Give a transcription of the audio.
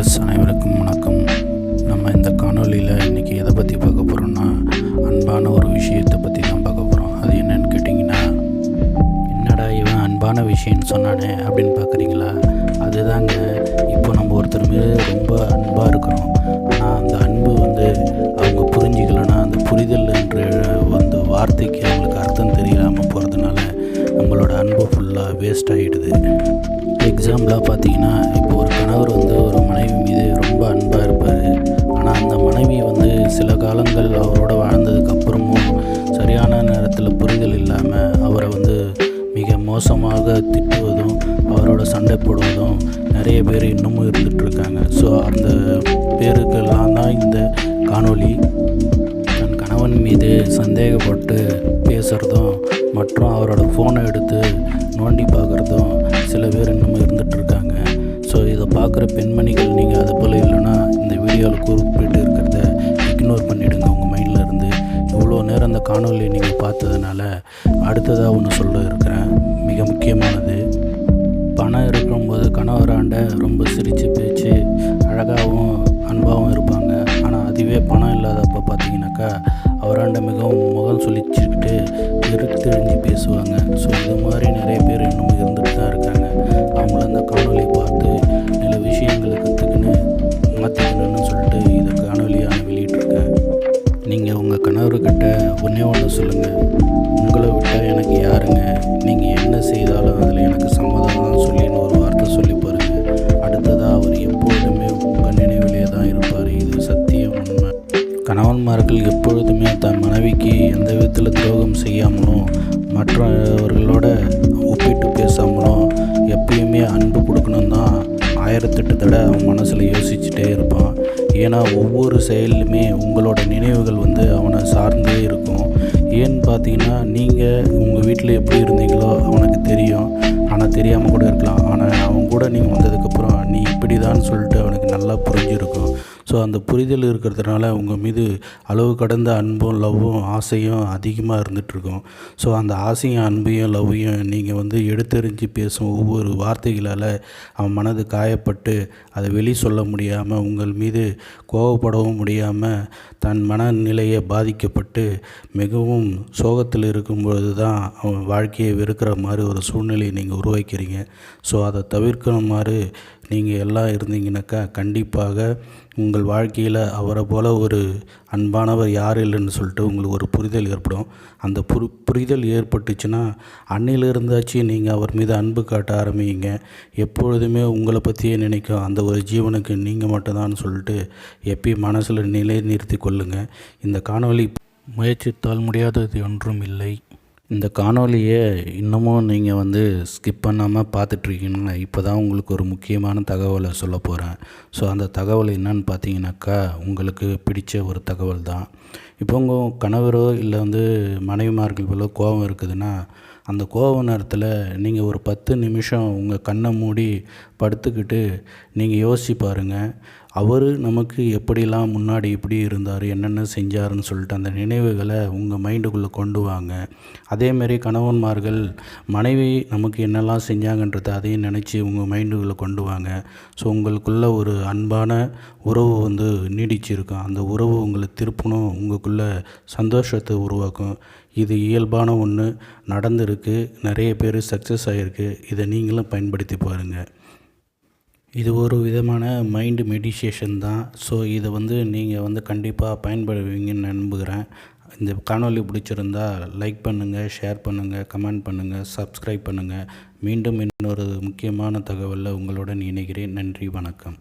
Viewers அனைவருக்கும் வணக்கம். நம்ம இந்த காணொலியில் இன்றைக்கி எதை பற்றி பார்க்க போகிறோம்னா, அன்பான ஒரு விஷயத்தை பற்றி தான் பார்க்க போகிறோம். அது என்னன்னு கேட்டிங்கன்னா, என்னடா இவன் அன்பான விஷயம்னு சொன்னானே அப்படின்னு பார்க்குறீங்களா? அதுதாங்க, இப்போ நம்ம ஒருத்தர் மீது ரொம்ப அன்பாக இருக்கிறோம். ஆனால் அந்த அன்பு அவங்க புரிஞ்சிக்கலைன்னா, அந்த புரிதல் என்ற வார்த்தைக்கு அவங்களுக்கு அர்த்தம் தெரியாமல் போகிறதுனால நம்மளோட அன்பு ஃபுல்லாக வேஸ்ட் ஆகிடுது. எக்ஸாம்பிளாக பார்த்தீங்கன்னா, இப்போ ஒரு கணவர் ஒரு மனைவி மீது ரொம்ப அன்பாக இருப்பார். ஆனால் அந்த மனைவி சில காலங்கள் அவரோட வாழ்ந்ததுக்கப்புறமும் சரியான நேரத்தில் புரிதல் இல்லாமல் அவரை மிக மோசமாக திட்டுவதும் அவரோட சண்டை போடுவதும் நிறைய பேர் இன்னமும் இருந்துகிட்ருக்காங்க. ஸோ அந்த பேருக்கெல்லாம் தான் இந்த காணொளி. தன் கணவன் மீது சந்தேகப்பட்டு பேசுகிறதும் மற்றும் அவரோட ஃபோனை எடுத்து நோண்டி பார்க்குறதும் சில பேர் இன்னமும் இருந்துகிட்ருக்காங்க. ஸோ இதை பார்க்குற பெண்மணிகள், நீங்கள் அது போல் இல்லைன்னா இந்த வீடியோவில் குறிப்பிட்டு இருக்கிறத இக்னோர் பண்ணிவிடுங்க உங்கள் மைண்டில் இருந்து. இவ்வளோ நேரம் அந்த காணொலியை நீங்கள் பார்த்ததுனால அடுத்ததாக ஒன்று சொல்ல இருக்கிறேன். மிக முக்கியமானது, பணம் இருக்கும்போது கணவராண்ட ரொம்ப சிரித்து பேச்சு அழகாகவும் அன்பாகவும் இருப்பாங்க. ஆனால் அதுவே பணம் இல்லாதப்போ பார்த்தீங்கன்னாக்கா அவராண்ட மிகவும் முகம் சுழிச்சிக்கிட்டு வெறுத்தெறிஞ்சு பேசுவாங்க. ஸோ இது மாதிரி நிறைய பேர் இன்னும் இருந்துட்டு தான் இருக்காங்க. அவங்கள அந்த காணொலி பார்த்து சில விஷயங்களை கற்றுக்கின்னு மாற்றிக்கணும்னு சொல்லிட்டு இதை காணொலியாக வெளியிட்ருக்கேன். நீங்கள் உங்கள் கணவர்கிட்ட ஒன்று சொல்லுங்கள், உங்களை விட்டால் எனக்கு யாருங்க, நீங்கள் என்ன செய்தாலும் அதில் எனக்கு சம்மதம் தான் சொல்லின்னு ஒரு வார்த்தை சொல்லி பாருங்கள். அடுத்ததாக அவர் எப்பொழுதுமே உங்கள் நினைவிலே தான் இருப்பார். இது சத்தியம், உண்மை. கணவன்மார்கள் எப்பொழுதுமே தன் மனைவிக்கு எந்த விதத்தில் துரோகம் செய்யாமலும் மற்றவர்களோட ஒப்பிட்டு பேசாமலும் எப்பயுமே அன்பு கொடுக்கணும் தான் 1008 தடவை அவன் மனசில் யோசிச்சுட்டே இருப்பான். ஏன்னா ஒவ்வொரு செயலுமே உங்களோட நினைவுகள் அவனை சார்ந்தே இருக்கும். ஏன்னு பார்த்தீங்கன்னா, நீங்கள் உங்கள் வீட்டில் எப்படி இருந்தீங்களோ அவனுக்கு தெரியும். ஆனால் தெரியாமல் கூட இருக்கலாம். ஆனால் அவன் கூட நீங்கள் வந்ததுக்கப்புறம் நீ இப்படி தான் சொல்லிட்டு அவனுக்கு நல்லா புரிஞ்சிருக்கும். ஸோ அந்த புரிதல் இருக்கிறதுனால உங்கள் மீது அளவு கடந்த அன்பும் லவ்வும் ஆசையும் அதிகமாக இருந்துகிட்ருக்கும். ஸோ அந்த ஆசையும் அன்பையும் லவ்வையும் நீங்கள் எடுத்தெறிஞ்சு பேசும் ஒவ்வொரு வார்த்தைகளால் அவன் மனது காயப்பட்டு அதை வெளி சொல்ல முடியாமல், உங்கள் மீது கோபப்படவும் முடியாமல், தன் மனநிலையை பாதிக்கப்பட்டு மிகவும் சோகத்தில் இருக்கும்பொழுது தான் அவன் வாழ்க்கையை வெறுக்கிற மாதிரி ஒரு சூழ்நிலையை நீங்கள் உருவாக்கிறீங்க. ஸோ அதை தவிர்க்கணுமாறு நீங்கள் எல்லாம் இருந்தீங்கன்னாக்கா கண்டிப்பாக உங்கள் வாழ்க்கையில் அவரை போல் ஒரு அன்பானவர் யார் இல்லைன்னு சொல்லிட்டு உங்களுக்கு ஒரு புரிதல் ஏற்படும். அந்த புரிதல் ஏற்பட்டுச்சுன்னா அன்னையிலிருந்தாச்சும் நீங்கள் அவர் மீது அன்பு காட்ட ஆரம்பிங்க. எப்பொழுதுமே உங்களை பற்றியே நினைக்கும் அந்த ஒரு ஜீவனுக்கு நீங்கள் மட்டும்தான் சொல்லிட்டு எப்பயும் மனசில் நிலைநிறுத்தி கொள்ளுங்கள். இந்த காணொளி முயற்சித்தால் முடியாதது ஒன்றும் இல்லை. இந்த காணொலியை இன்னமும் நீங்கள் ஸ்கிப் பண்ணாமல் பார்த்துட்ருக்கீங்கன்னா இப்போ தான் உங்களுக்கு ஒரு முக்கியமான தகவலை சொல்ல போகிறேன். ஸோ அந்த தகவல் என்னன்னு பார்த்தீங்கன்னாக்கா, உங்களுக்கு பிடிச்ச ஒரு தகவல் தான். இப்போ உங்கள் கணவரோ இல்லை மனைவிமார்கள் போல கோபம் இருக்குதுன்னா, அந்த கோப நேரத்தில் நீங்கள் ஒரு 10 நிமிஷம் உங்கள் கண்ணை மூடி படுத்துக்கிட்டு நீங்கள் யோசிச்சு பாருங்கள். அவர் நமக்கு எப்படிலாம் முன்னாடி இப்படி இருந்தார், என்னென்ன செஞ்சாருன்னு சொல்லிட்டு அந்த நினைவுகளை உங்கள் மைண்டுக்குள்ளே கொண்டு வாங்க. அதேமாரி கணவன்மார்கள் மனைவி நமக்கு என்னெல்லாம் செஞ்சாங்கன்றதை அதையும் நினச்சி உங்கள் மைண்டுக்குள்ளே கொண்டு வாங்க. ஸோ உங்களுக்குள்ள ஒரு அன்பான உறவு நீடிச்சிருக்கும். அந்த உறவு உங்களை திருப்பணும், உங்களுக்குள்ள சந்தோஷத்தை உருவாக்கும். இது இயல்பான ஒன்று, நடந்திருக்கு. நிறைய பேர் சக்ஸஸ் ஆகிருக்கு. இதை நீங்களும் பயன்படுத்தி பாருங்கள். இது ஒரு விதமான மைண்டு மெடிடேஷன் தான். ஸோ இதை நீங்கள் கண்டிப்பாக பயன்படுவீங்கன்னு நம்புகிறேன். இந்த காணொலி பிடிச்சிருந்தா லைக் பண்ணுங்கள், ஷேர் பண்ணுங்கள், கமெண்ட் பண்ணுங்கள், சப்ஸ்கிரைப் பண்ணுங்கள். மீண்டும் இன்னொரு முக்கியமான தகவலில் உங்களுடன் இணைகிறேன். நன்றி, வணக்கம்.